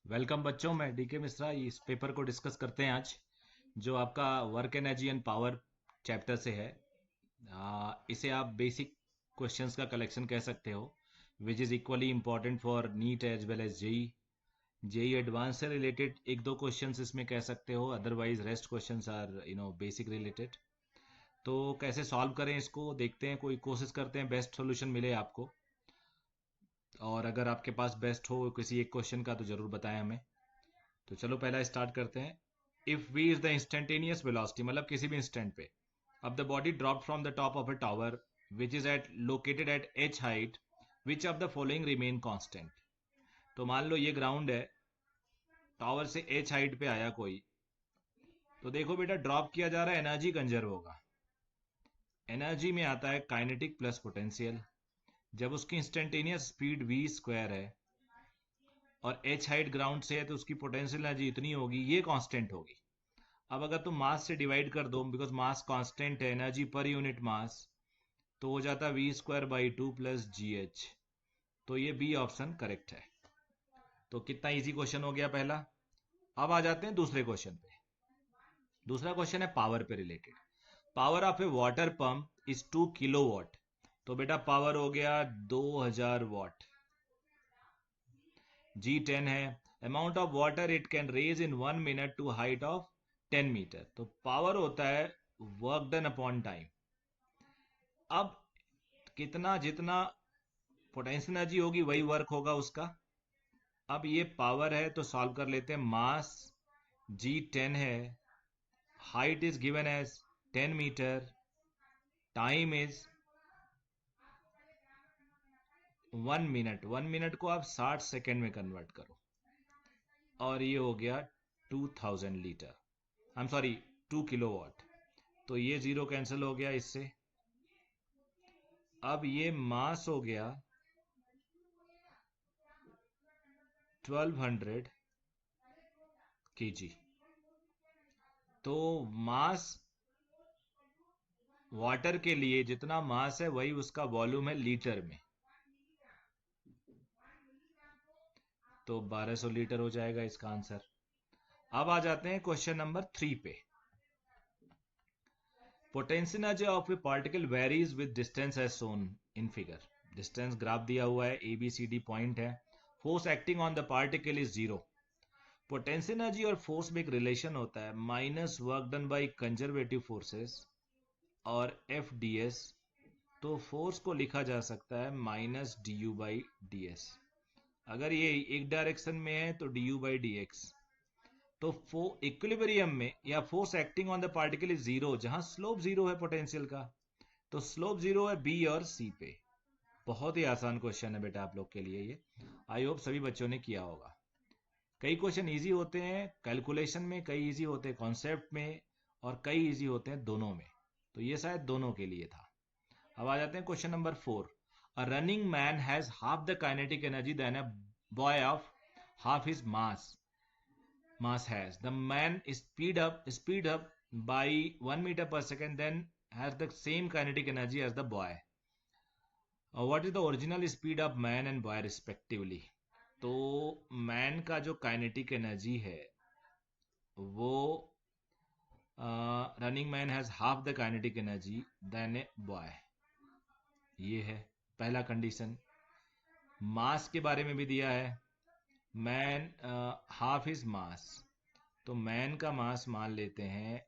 Welcome बच्चों, मैं DK Mishra. इस पेपर को डिस्कस करते हैं आज, जो आपका work energy and power chapter से है। इसे आप बेसिक क्वेश्चंस का कलेक्शन कह सकते हो, which is equally important for NEET as well as JEE. JEE advance से रिलेटेड एक दो क्वेश्चंस इसमें कह सकते हो, otherwise rest questions are basic related. तो कैसे सॉल्व करें इसको देखते हैं, कोई कोशिश करते हैं बेस्ट सोल्यूशन मिले आपको। और अगर आपके पास बेस्ट हो किसी एक क्वेश्चन का तो ज़रूर बताएं हमें। तो चलो पहला स्टार्ट करते हैं। If v is the instantaneous velocity, मतलब किसी भी इंस्टेंट पे, अब the body drop from the top of a tower which is at located at h height, which of the following remain constant. तो मान लो ये ग्राउंड है, टावर से h हाइट पे आया कोई, तो देखो बेटा ड्रॉप किया जा रहा है, एनर्जी कंजर्व होगा। एनर्जी में आता है काइनेटिक प्लस पोटेंशियल। जब उसकी इंस्टेंटेनियस स्पीड v स्क्वायर है और h हाइट ग्राउंड से है, तो उसकी पोटेंशियल एनर्जी इतनी होगी, ये कांस्टेंट होगी। अब अगर तुम मास से डिवाइड कर दो, बिकॉज मास कांस्टेंट है, एनर्जी पर यूनिट मास, तो हो जाता v²/2 + gh। तो ये बी ऑप्शन करेक्ट है। तो कितना इजी क्वेश्चन हो गया पहला। अब आ जाते हैं दूसरे क्वेश्चन पे। दूसरा क्वेश्चन है पावर पे related. Power of a water pump is 2 kilowatt. तो बेटा पावर हो गया 2000 वाट। G10 है। Amount of water it can raise in 1 minute to height of 10 metre. तो पावर होता है वर्क डन अपॉन टाइम। अब कितना, जितना पोटेंशियल एनर्जी होगी वही वर्क होगा उसका। अब ये पावर है तो सॉल्व कर लेते हैं। मास G10 है, height is given as 10 metre, time is 1 minute. 1 minute को आप 60 सेकेंड में कन्वर्ट करो, और ये हो गया 2000 litre, I am sorry 2 kilowatt. तो ये जीरो कैंसिल हो गया इससे। अब ये मास हो गया 1200 kg। तो मास वाटर के लिए जितना मास है वही उसका वॉल्यूम है लीटर में, तो 1200 लीटर हो जाएगा इसका आंसर। अब आ जाते हैं क्वेश्चन नंबर 3 पे। Potential energy of a particle varies with distance as shown in figure. Distance graph दिया हुआ है, A B C D point है। Force acting on the particle is zero. Potential energy और फोर्स में एक relation होता है, minus work done by conservative forces और एफ डी एस। तो फोर्स को लिखा जा सकता है minus D U by D S. अगर ये एक डायरेक्शन में है तो D U by D X. तो इक्विलिब्रियम में या force acting on the particle is zero, जहां स्लोप जीरो है पोटेंशियल का, तो स्लोप जीरो है बी और सी पे। बहुत ही आसान क्वेश्चन है बेटा आप लोग के लिए ये। आई होप सभी बच्चों ने किया होगा। कई क्वेश्चन इजी होते हैं कैलकुलेशन में, कई इजी होते हैं कॉन्सेप्ट में, और कई इजी होते हैं दोनों में। तो ये शायद दोनों के लिए था। अब आ जाते हैं question number 4। A running man has half the kinetic energy than a boy of half his mass has. The man speed up by 1 meter per second, then has the same kinetic energy as the boy. What is the original speed of man and boy respectively? तो man का जो kinetic energy है वो, running man has half the kinetic energy than a boy. ये है पहला condition. मास के बारे में भी दिया है, मैन हाफ इज मास। तो मैन का मास मान लेते हैं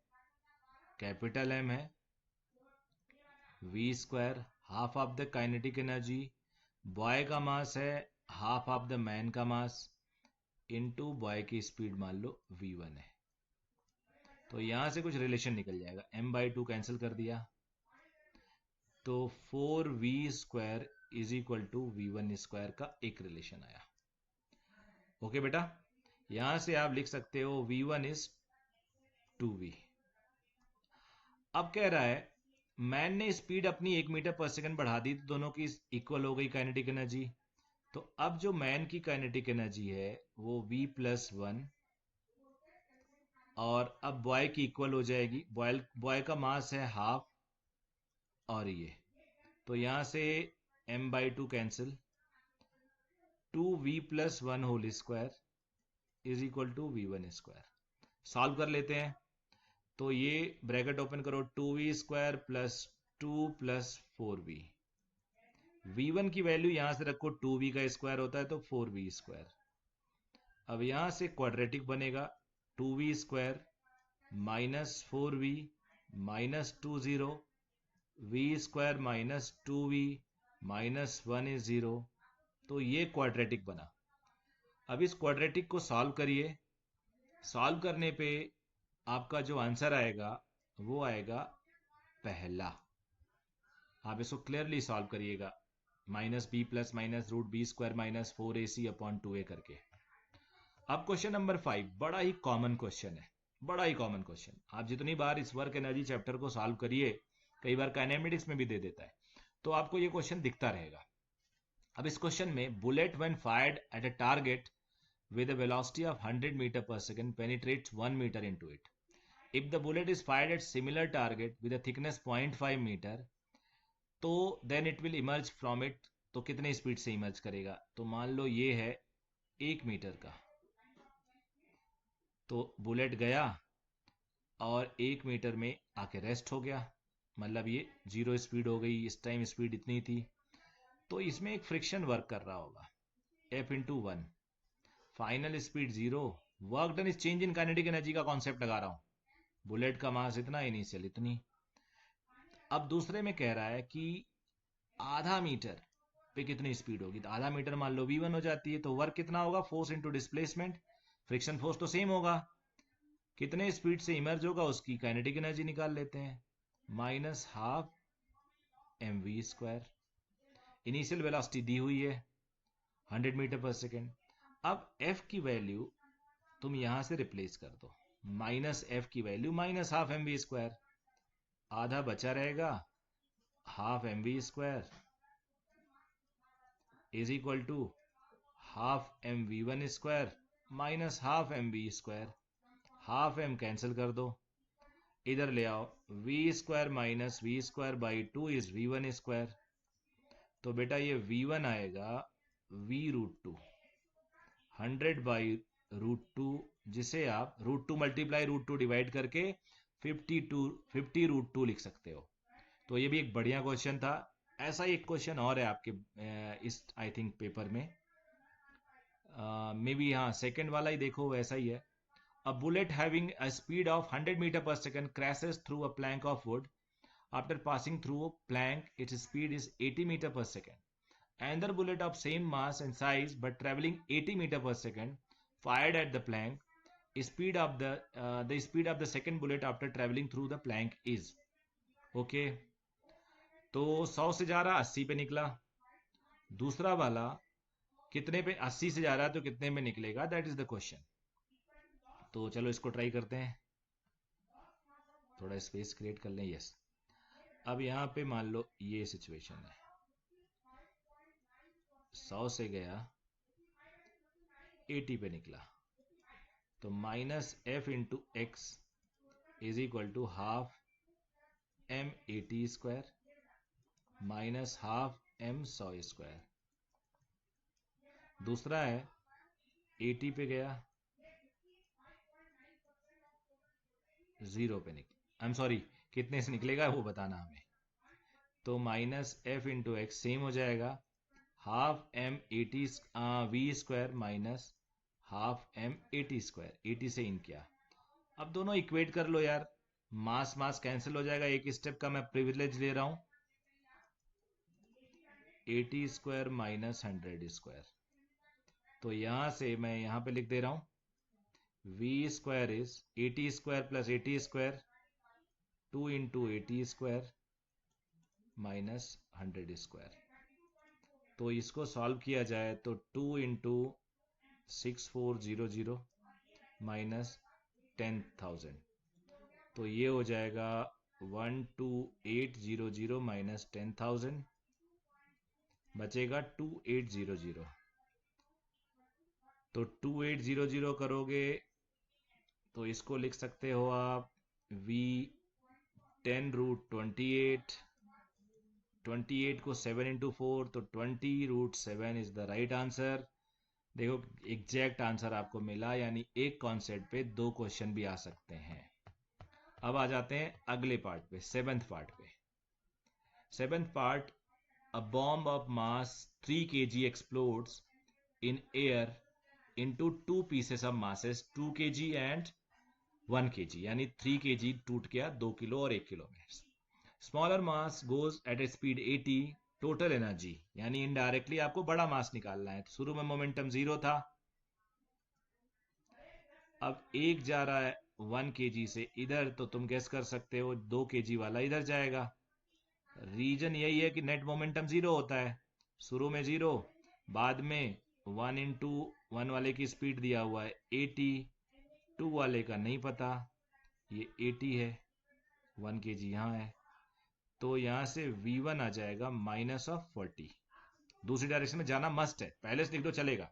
कैपिटल एम है, v², half of the kinetic energy. Boy का मास है हाफ ऑफ द मैन का मास, इनटू बॉय की स्पीड मान लो v1 है। तो यहां से कुछ रिलेशन निकल जाएगा, m/2 कैंसिल कर दिया, तो 4v² is equal to v1² का एक रिलेशन आया। ओके बेटा, यहां से आप लिख सकते हो v1 इज 2v। अब कह रहा है मैन ने स्पीड अपनी 1 मीटर पर सेकंड बढ़ा दी, तो दोनों की इक्वल हो गई काइनेटिक एनर्जी। तो अब जो मैन की काइनेटिक एनर्जी है वो v+1, और अब बॉय की इक्वल हो जाएगी। बॉय का मास है हाफ, और ये तो यहां से m/2 cancel, 2v+1 whole square is equal to v1 square. Solve कर लेते हैं। तो ये ब्रैकेट ओपन करो, 2v² plus 2 plus 4v। v1 की वैल्यू यहां से रखो, 2v का स्क्वायर होता है तो 4v²। अब यहां से क्वाड्रेटिक बनेगा, 2v² minus 4v minus 2 0, v² minus 2v minus 1 is 0। तो ये क्वाड्रेटिक बना। अब इस क्वाड्रेटिक को सॉल्व करिए। सॉल्व करने पे आपका जो आंसर आएगा वो आएगा पहला। आप इसको क्लियरली सॉल्व करिएगा, -b plus minus root b² minus 4ac upon 2a करके। अब क्वेश्चन नंबर 5 बड़ा ही कॉमन क्वेश्चन है, बड़ा ही कॉमन क्वेश्चन। आप जितनी बार इस वर्क एनर्जी चैप्टर को सॉल्व करिए, कई बार काइनेमेटिक्स में भी दे देता है, तो आपको ये क्वेश्चन दिखता रहेगा। अब इस क्वेश्चन में bullet when fired at a target with a velocity of 100 meter per second penetrates 1 meter into it. If the bullet is fired at similar target with a thickness 0.5 meter, तो then it will emerge from it। तो कितने speed से emerge करेगा? तो मान लो ये है 1 metre का, तो बुलेट गया और 1 मीटर में आके रेस्ट हो गया, मतलब ये 0 स्पीड हो गई। इस टाइम स्पीड इतनी थी, तो इसमें एक फ्रिक्शन वर्क कर रहा होगा, F into 1। Final speed 0, work done is change in kinetic energy का कॉन्सेप्ट लगा रहा हूं। बुलेट का मास इतना, इनिशियल इतनी। अब दूसरे में कह रहा है कि आधा मीटर पे कितनी स्पीड होगी, तो आधा मीटर मान लो v1 हो जाती है, तो वर्क कितना होगा, force into displacement. Friction force तो सेम होगा, कितने स्पीड से इमर्ज होगा उसकी काइनेटिक एनर्जी निकाल लेते हैं, -12 mv²। इनिशियल वेलोसिटी दी हुई है 100 मीटर पर सेकेंड। अब f की वैल्यू तुम यहां से रिप्लेस कर दो, -f की वैल्यू -12 mv², आधा बचा रहेगा, half mv² is equal to half mv1² minus half mv²। Half m cancel कर दो, इधर ले आओ, v² minus v² by 2 is v1²। तो बेटा ये v1 आएगा v√2, 100 बाई √2, जिसे आप √2 मल्टीप्लाई √2 डिवाइड करके 50 √2 लिख सकते हो। तो ये भी एक बढ़िया क्वेश्चन था। ऐसा ही एक क्वेश्चन और है आपके इस आई थिंक पेपर में, मे बी, हाँ सेकंड वाला ही देखो, वैसा ही है। A bullet having a speed of 100 meter per second crashes through a plank of wood. After passing through a plank, its speed is 80 meter per second. Another bullet of same mass and size but traveling 80 meter per second fired at the plank. The speed of the second bullet after traveling through the plank is okay। तो 100 से जा रहा 80 पे निकला, दूसरा वाला कितने पे, 80 से जा रहा है तो कितने में निकलेगा, दैट इज द क्वेश्चन। तो चलो इसको ट्राई करते हैं, थोड़ा स्पेस क्रिएट कर लें। यस, अब यहाँ पे मान लो ये सिचुएशन है, 100 से गया 80 पे निकला, तो -f into X is equal to half m80² minus half m100²। दूसरा है 80 पे गया, 0 पे निकला, आई एम सॉरी, कितने से निकलेगा वो बताना हमें। तो -f इंटू एक्स सेम हो जाएगा, half m80 v² minus half m80²। 80 से इन किया, अब दोनों इक्वेट कर लो यार, मास मास कैंसिल हो जाएगा, एक स्टेप का मैं प्रिविलेज ले रहा हूं, 80² माइनस 100²। तो यहां से मैं यहां पे लिख दे रहा हूं, v² is 80² plus 80², 2 into 80² minus 100²। तो इसको सॉल्व किया जाए तो 2 इंटू 6400 माइनस 10,000, तो ये हो जाएगा 12800 माइनस 10,000, बचेगा 2800। तो 2800 करोगे तो इसको लिख सकते हो आप v10√28, 28 को 7 इंटू 4, तो 20√7 इज द राइट आंसर। देखो एग्जैक्ट आंसर आपको मिला, यानी एक कॉन्सेप्ट पे दो क्वेश्चन भी आ सकते हैं। अब आ जाते हैं अगले पार्ट पे, सेवेंथ पार्ट पे। Seventh part, a bomb of mass 3 kg explodes in air into two pieces of masses 2 kg and 1 kg, यानी 3 kg टूट गया 2 किलो और 1 किलो में। स्मॉलर मास गोज एट ए स्पीड 80, टोटल एनर्जी, यानी इनडायरेक्टली आपको बड़ा मास निकालना है। शुरू में मोमेंटम जीरो था, अब एक जा रहा है 1 kg से इधर, तो तुम गेस कर सकते हो 2 kg वाला इधर जाएगा। रीजन यही है कि नेट मोमेंटम जीरो होता है, शुरू में जीरो, बाद में 1 वाले की स्पीड दिया हुआ है 80, 2 वाले का नहीं पता, ये 80 है, 1 kg यहाँ है, तो यहाँ से V1 आ जाएगा -40। दूसरी डायरेक्शन में जाना मस्ट है, पहले से लिख दो चलेगा।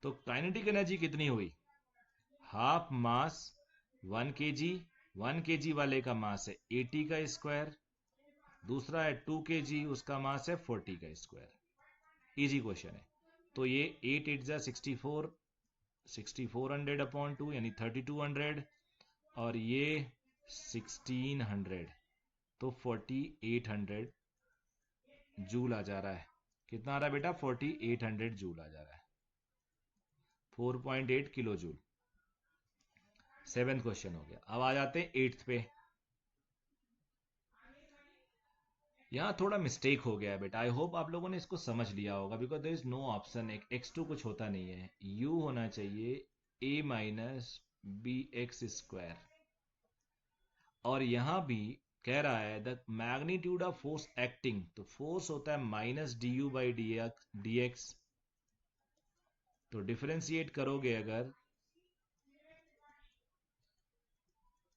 तो काइनेटिक एनर्जी कितनी हुई, हाफ मास 1 kg, 1 kg वाले का मास है 80 का स्क्वायर, दूसरा है 2 kg, उसका मास है 40 का स्क्वायर। इजी क्वेश्चन है। तो ये 8 8 जा 64, 6400 अपॉन 2 यानी 3200, और ये 1600, तो 4800 जूल आ जा रहा है। कितना आ रहा है बेटा, 4800 जूल आ जा रहा है, 4.8 किलो जूल। सेवेंथ क्वेश्चन हो गया। अब आ जाते हैं एट्थ पे। यहाँ थोड़ा मिस्टेक हो गया है बेटा, आई होप आप लोगों ने इसको समझ लिया होगा, because there is no option, एक x2 कुछ होता नहीं है, u होना चाहिए a minus B X square. और यहां भी कह रहा है the magnitude of force acting, तो फोर्स होता है minus D U by D X. तो डिफरेंशिएट करोगे अगर,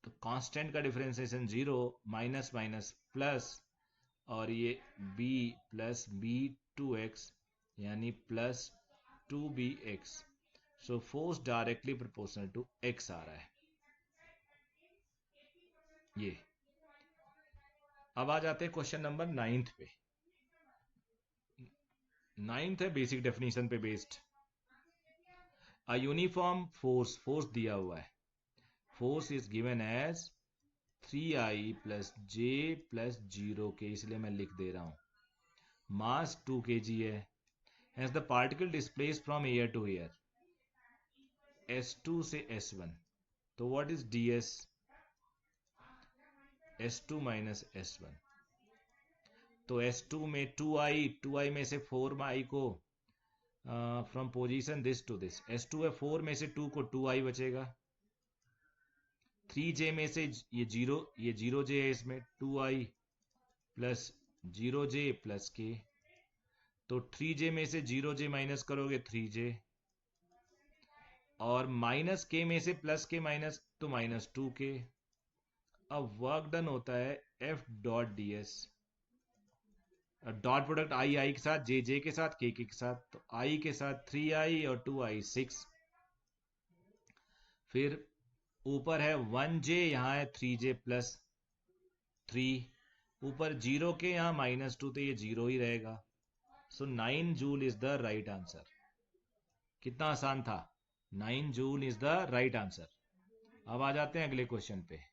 तो कांस्टेंट का differentiation zero, minus minus plus, और ये b plus B two X, यानी plus 2bx। So force directly proportional to x आ रहा है ये। अब आ जाते हैं क्वेश्चन नंबर 9th पे। 9th है बेसिक डेफिनेशन पे based. A uniform force, force दिया हुआ है, force is given as 3i plus J plus 0k, इसलिए मैं लिख दे रहा हूं। मास 2 kg है, as the particle displaced from air to air, S2 से S1, तो what is ds, S2 minus S1। तो S2 में 2i में से 4i को from position this to this, S2 है 4 में से 2 को 2i बचेगा, 3j में से ये 0j है, इसमें 2i plus 0j plus k, तो 3j में से 0j माइनस करोगे 3j, और माइनस k में से प्लस k माइनस, तो माइनस 2k। अब वर्क डन होता है F dot D S, dot product I के साथ, जे के साथ, के साथ, तो आई के साथ 3i और 2i 6, फिर ऊपर है 1j, यहाँ है 3j प्लस 3, ऊपर 0 के यहाँ -2, तो ये 0 ही रहेगा। सो 9 joule is the right answer. कितना आसान था, 9 joule is the right answer. अब आ जाते हैं अगले क्वेश्चन पे।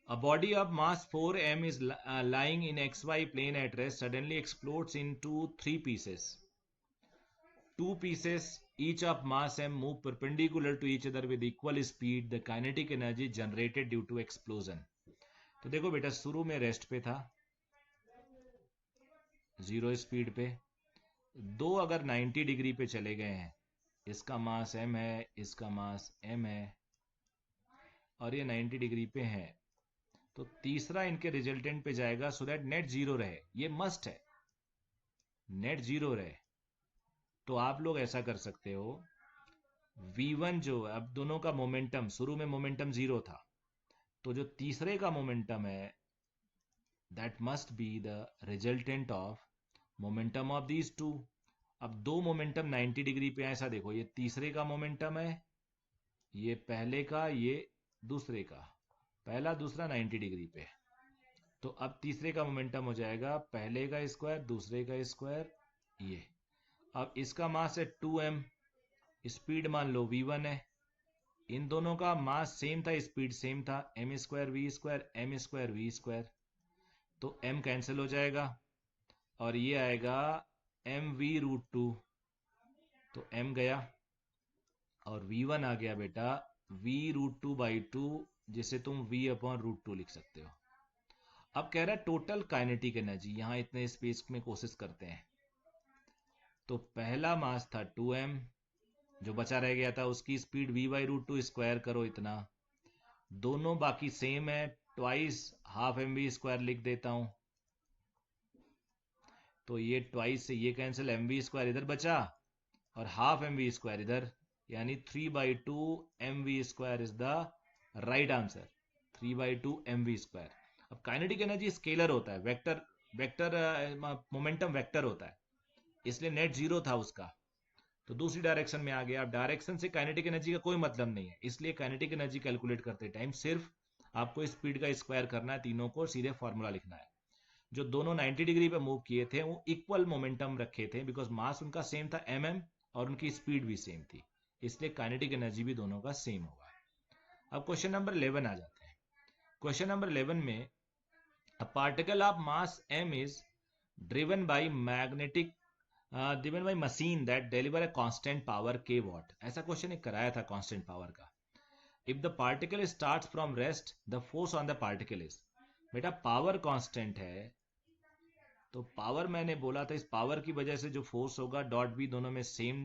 A body of mass 4m is lying in xy plane at rest, suddenly explodes into 3 pieces. 2 pieces each of mass m move perpendicular to each other with equal speed. The kinetic energy generated due to explosion. तो देखो बेटा, शुरू में rest पे था, zero speed पे, दो अगर 90 डिग्री पे चले गए हैं, इसका मास m है, इसका मास m है, और ये 90 डिग्री पे है, तो तीसरा इनके रिजल्टेंट पे जाएगा, सो दैट नेट जीरो रहे। ये मस्ट है, नेट जीरो रहे। तो आप लोग ऐसा कर सकते हो, V1 जो अब दोनों का मोमेंटम, शुरू में मोमेंटम जीरो था, तो जो तीसरे का मोमेंटम है that must be the resultant of momentum of these two. अब दो मोमेंटम 90 डिग्री पे है, ऐसा देखो, ये तीसरे का मोमेंटम है, ये पहले का, ये दूसरे का, पहला दूसरा 90 डिग्री पे, तो अब तीसरे का मोमेंटम हो जाएगा पहले का स्क्वायर दूसरे का स्क्वायर, ये अब इसका मास है 2m, स्पीड मान लो v1 है। इन दोनों का मास सेम था, स्पीड सेम था, m square V square m square V square. तो m कैंसिल हो जाएगा और ये आएगा mv√2। तो m गया और v1 आ गया बेटा v√2/2, जिसे तुम v/√2 लिख सकते हो। अब कह रहा है टोटल काइनेटिक एनर्जी, यहां इतने स्पेस में कोशिश करते हैं। तो पहला मास था 2m, जो बचा रह गया था उसकी स्पीड v/√2 स्क्वायर करो इतना। दोनों बाकी सेम है, ट्वाइस हाफ mv स्क्वायर लिख देता हूं। तो ये ट्वाइस से ये कैंसिल, mv स्क्वायर इधर बचा और हाफ mv स्क्वायर इधर, यानी 3/2 mv square is the right answer. 3/2 mv square. अब काइनेटिक एनर्जी स्केलर होता है, वेक्टर वेक्टर मोमेंटम वेक्टर होता है, इसलिए नेट जीरो था उसका, तो दूसरी डायरेक्शन में आ गया। अब डायरेक्शन से काइनेटिक एनर्जी का कोई मतलब नहीं है, इसलिए काइनेटिक एनर्जी कैलकुलेट करते टाइम सिर्फ आपको स्पीड का स्क्वायर करना है, तीनों को सीधे फॉर्मूला लिखना है। जो दोनों 90 डिग्री पे मूव किए थे वो इक्वल मोमेंटम रखे थे, बिकॉज मास उनका सेम था mm और उनकी स्पीड भी सेम थी, इसलिए काइनेटिक एनर्जी भी दोनों का सेम होगा। अब क्वेश्चन नंबर 11 आ जाते हैं। क्वेश्चन नंबर 11 में a particle of mass m is driven by magnetic driven by machine that deliver a constant power k what. ऐसा क्वेश्चन एक कराया था कांस्टेंट पावर का। If the particle starts from rest the force on the particle is. बेटा power constant है, तो power मैंने बोला था, इस पावर की वजह से जो फोर्स होगा डॉट बी दोनों में सेम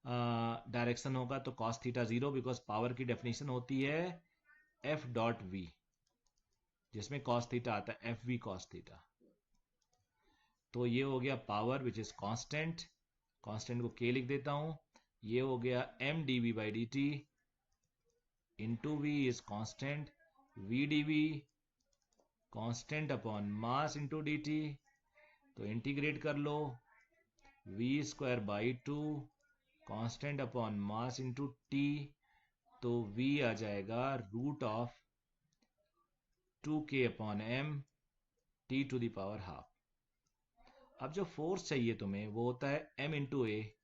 डायरेक्शन होगा, तो cos theta zero, because power की डेफिनेशन होती है एफ डॉट वी, जिसमें कॉस थीटा आता है, एफ वी कॉस थीटा। तो ये हो गया power which is constant, constant को के लिख देता हूं। ये हो गया M D V by D T into V is constant, V D V constant upon mass into D T. तो इंटीग्रेट कर लो, V square by 2 constant upon mass into T, तो v आ जाएगा रूट ऑफ 2k अपॉन m t to the power half. अब जो force चाहिए तुम्हें वो होता है m इंटू ए,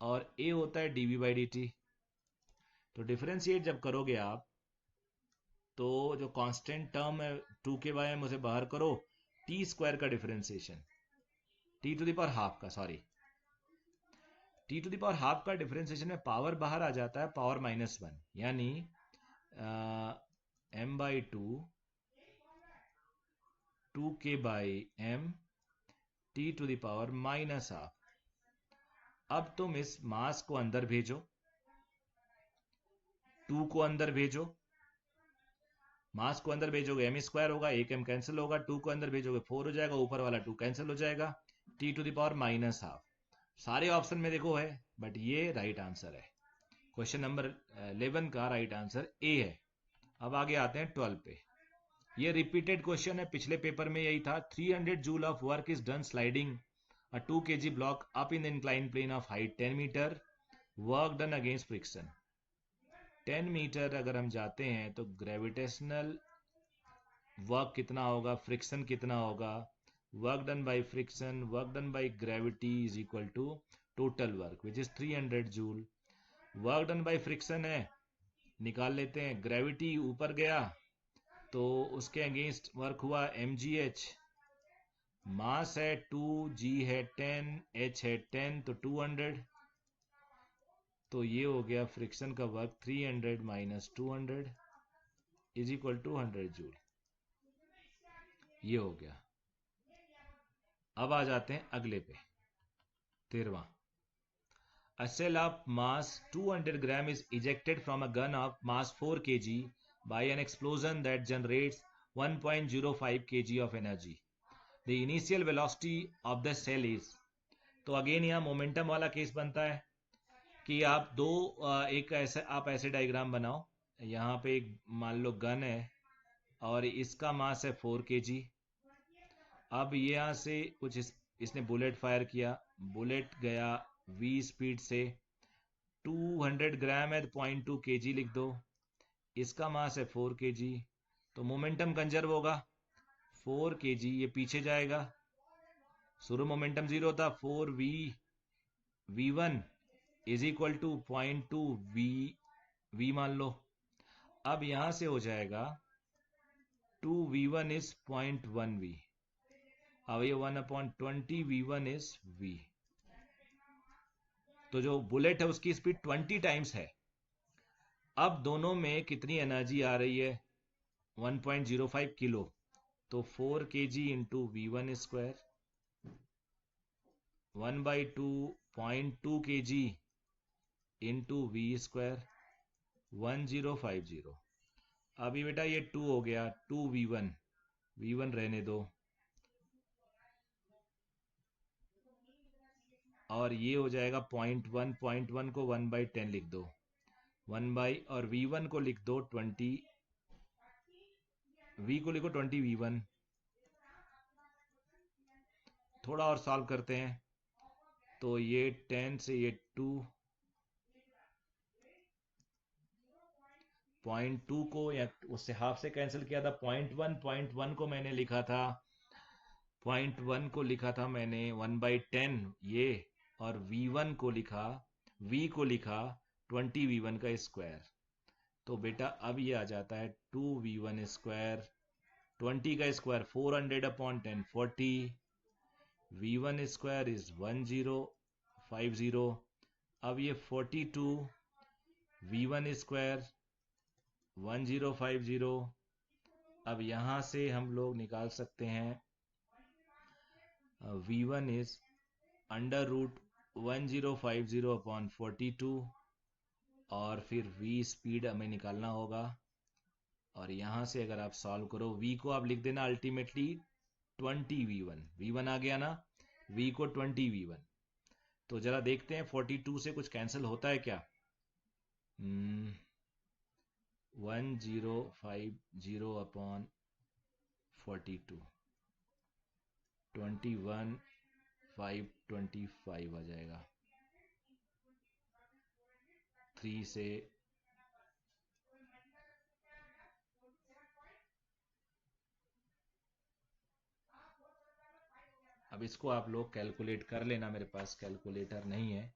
और a होता है dv बाई डी टी। तो डिफरेंशिएट जब करोगे आप, तो जो कांस्टेंट टर्म है 2k बाय m उसे बाहर करो, t स्क्वायर का differentiation, t to the power half का, sorry t to the power half का डिफरेंशिएशन में पावर बाहर आ जाता है, पावर -1, यानी m by 2k by m t to the power -half. अब तुम इस मास को अंदर भेजो, 2 को अंदर भेजो, मास को अंदर भेजोगे m स्क्वायर होगा, एक m कैंसिल होगा, 2 को अंदर भेजोगे 4 हो जाएगा, ऊपर वाला 2 कैंसिल हो जाएगा, t टू द पावर -हाफ। सारे ऑप्शन में देखो है, बट ये राइट आंसर है। क्वेश्चन नंबर 11 का राइट आंसर ए है। अब आगे आते हैं 12 पे। ये रिपीटेड क्वेश्चन है, पिछले पेपर में यही था। 300 joule of work is done sliding a 2 kg block up in the inclined plane of height 10 meter, work done against friction। 10 metre अगर हम जाते हैं तो ग्रेविटेशनल वर्क कितना होगा, फ्रिक्शन कितना होगा, work done by friction, work done by gravity is equal to total work which is 300 joule. Work done by friction है, निकाल लेते हैं, ग्रेविटी ऊपर गया तो उसके अगेंस्ट वर्क हुआ mgh, मास है 2, g है 10, h है 10, तो 200। तो ये हो गया फ्रिक्शन का work 300 minus 200 is equal to 100 joule. ये हो गया। अब आ जाते हैं अगले पे, 13वां। A cell of mass 200 gram is ejected from a gun of mass 4 kg by an explosion that generates 1.05 kg of energy. The initial velocity of the cell is। तो अगेन यहाँ मोमेंटम वाला केस बनता है कि आप एक ऐसे आप ऐसे डायग्राम बनाओ, यहाँ पे एक मान लो गन है और इसका मास है 4 kg। अब यहाँ से कुछ इसने बुलेट फायर किया, बुलेट गया v स्पीड से, 200 ग्राम है, 0.2 kg लिख दो, इसका मास है 4 kg, तो मोमेंटम कंजर्व होगा, 4 kg ये पीछे जाएगा, शुरू मोमेंटम जीरो था, 4v V1 is equal to 0.2 V मान लो। अब यहां से हो जाएगा 2V1 इज 0.1 V। अब ये 1/20 V1 इज V। तो जो बुलेट है उसकी स्पीड 20 टाइम्स है। अब दोनों में कितनी एनर्जी आ रही है? 1.05 किलो। तो 4 kg into V1 square 1/2 0.2 kg into V square 1050। अभी बेटा ये 2 हो गया, 2V1, V1 रहने दो, और ये हो जाएगा 0.1, 0.1 को 1/10 लिख दो, 1 और V1 को लिख दो 20, V को लिखो 20 V1। थोड़ा और सॉल्व करते हैं, तो ये 10 से ये 2, 0.2 को या उससे हाफ से कैंसिल किया था, 0.1 को मैंने लिखा था, 0.1 को लिखा था मैंने 1/10 ये, और V1 को लिखा, V को लिखा 20 V1 का स्क्वायर। तो बेटा अब ये आ जाता है 2V1 स्क्वायर, 20 का स्क्वायर 400/10 40, V1 स्क्वायर इज 1050। अब ये 42 V1 स्क्वायर 1050। अब यहां से हम लोग निकाल सकते हैं V1 इज √1050/42, और फिर V स्पीड हमें निकालना होगा। और यहां से अगर आप सॉल्व करो, V को आप लिख देना अल्टीमेटली 20 V1, V1 आ गया ना, V को 20 V1। तो जरा देखते हैं 42 से कुछ कैंसिल होता है क्या? 1050/42, 21,525 आ जाएगा। 3 से अब इसको आप लोग कैलकुलेट कर लेना, मेरे पास कैलकुलेटर नहीं है,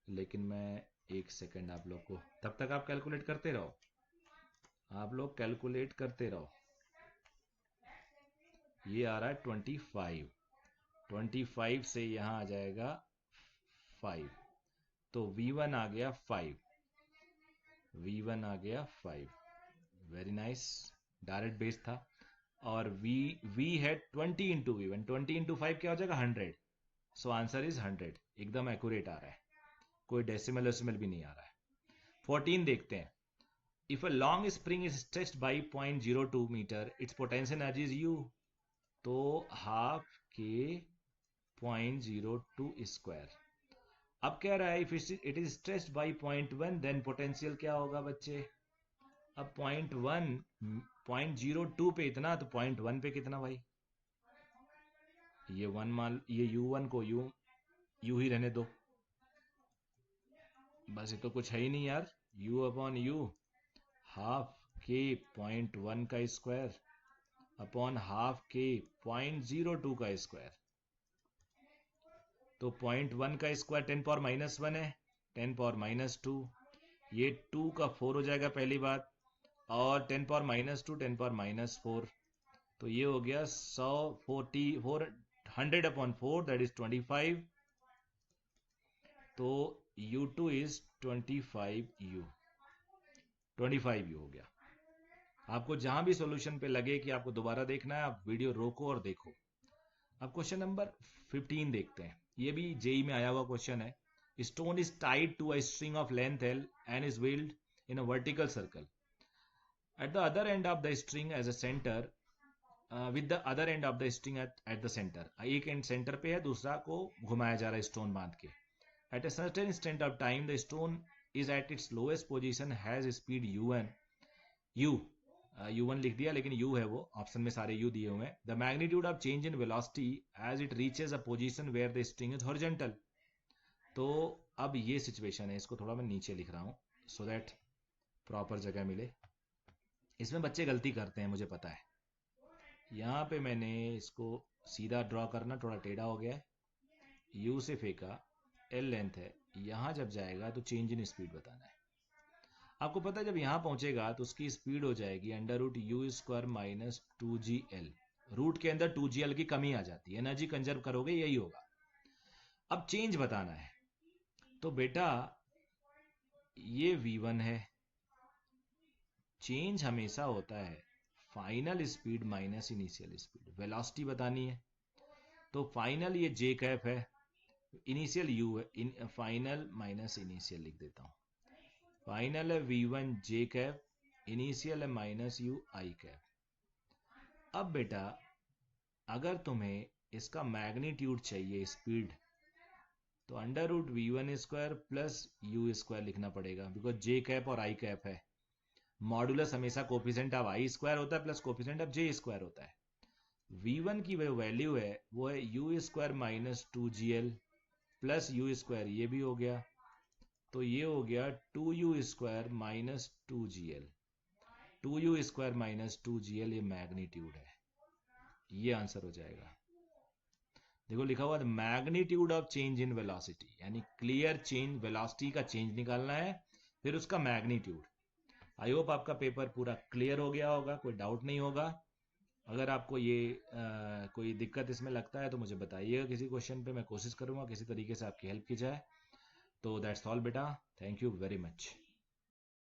लेकिन मैं 1 सेकंड आप लोग को, तब तक आप कैलकुलेट करते रहो, आप लोग कैलकुलेट करते रहो। ये आ रहा है 25, 25 से यहाँ आ जाएगा 5, तो V1 आ गया 5, V1 आ गया 5। वेरी नाइस, डायरेक्ट बेस था। और V है 20 इंटू V1, 20 इंटू 5 क्या हो जाएगा? 100। सो आंसर इज 100, एकदम एक्यूरेट आ रहा है, कोई डेसिमल वेसिमल भी नहीं आ रहा है। 14 देखते हैं। If a long spring is stretched by 0.02 metre, its potential energy is U। तो हाफ के 0.02 स्क्वायर। अब कह रहा है if it is stretched by 0.1 then potential क्या होगा बच्चे? अब 0.1, 0.02 पे इतना, तो 0.1 पे कितना भाई? ये 1 मान, ये U1 को यू ही रहने दो, बस ये तो कुछ है ही नहीं यार। U/U, हाफ के 0.1 का स्क्वायर अपॉन हाफ के 0.02 का स्क्वायर। तो 0.1 का स्क्वायर 10⁻⁻1 है, 10⁻², ये 2 का 4 हो जाएगा पहली बात, और 10⁻², 10⁻⁴। तो ये हो गया 100/4 दैट इज 25। तो U2 इज 25U, 25U हो गया। आपको जहां भी सॉल्यूशन पे लगे कि आपको दोबारा देखना है, आप वीडियो रोको और देखो। अब क्वेश्चन नंबर 15 देखते हैं, ये भी जेई में आया हुआ क्वेश्चन है। Stone is tied to a string of length L and is wheeled in a vertical circle. At the other end of the string as a center, with the other end of the string at the center. एक and centre पे है, दूसरा को घुमाया जा रहा है stone बांध के। At a certain instant of time, the stone is at its lowest position, has speed U1 लिख दिया, लेकिन U है वो, ऑप्शन में सारे U दिए हुए हैं। The magnitude of change in velocity as it reaches a position where the string is horizontal. तो अब ये सिचुएशन है, इसको थोड़ा मैं नीचे लिख रहा हूँ सो दैट प्रॉपर जगह मिले। इसमें बच्चे गलती करते हैं, मुझे पता है। यहाँ पे मैंने इसको सीधा ड्रॉ करना थोड़ा टेढ़ा हो गया है, U से फेंका, एल लेंथ है, यहाँ जब जाएगा तो चेंज इन स्पीड बताना है। आपको पता है जब यहाँ पहुंचेगा तो उसकी स्पीड हो जाएगी under root U square minus 2gl। Root के अंदर 2gl की कमी आ जाती है, एनर्जी कंजर्व करोगे यही होगा। अब चेंज बताना है, तो बेटा ये v1 है, चेंज हमेशा होता है final speed minus initial speed. Velocity बतानी है तो फाइनल ये जे कैप है, इनिशियल यू है, फाइनल माइनस इनिशियल लिख देता हूं। फाइनल है v1 जे कैप, इनिशियल है माइनस यू आई कैप। अब बेटा अगर तुम्हें इसका मैग्नीट्यूड चाहिए स्पीड, तो under root v1 square plus U square लिखना पड़ेगा, बिकॉज जे कैप और आई कैप है। मॉडुलस हमेशा कोफिशिएंट ऑफ आई स्क्वायर होता है plus coefficient of J square होता है। v1 की वो वैल्यू है वो है you square minus 2gl plus U square, ये भी हो गया, तो ये हो गया 2u square minus 2gl। 2u square minus 2gl ये मैग्नीट्यूड है, ये आंसर हो जाएगा। देखो लिखा हुआ magnitude of change in velocity, यानी क्लियर चेंज, वेलोसिटी का चेंज निकालना है फिर उसका मैग्नीट्यूड। आई होप आपका पेपर पूरा क्लियर हो गया होगा, कोई डाउट नहीं होगा। अगर आपको ये कोई दिक्कत इसमें लगता है तो मुझे बताइएगा किसी क्वेश्चन पे, मैं कोशिश करूंगा किसी तरीके से आपकी हेल्प की जाए। तो दैट्स ऑल बेटा, थैंक यू वेरी मच।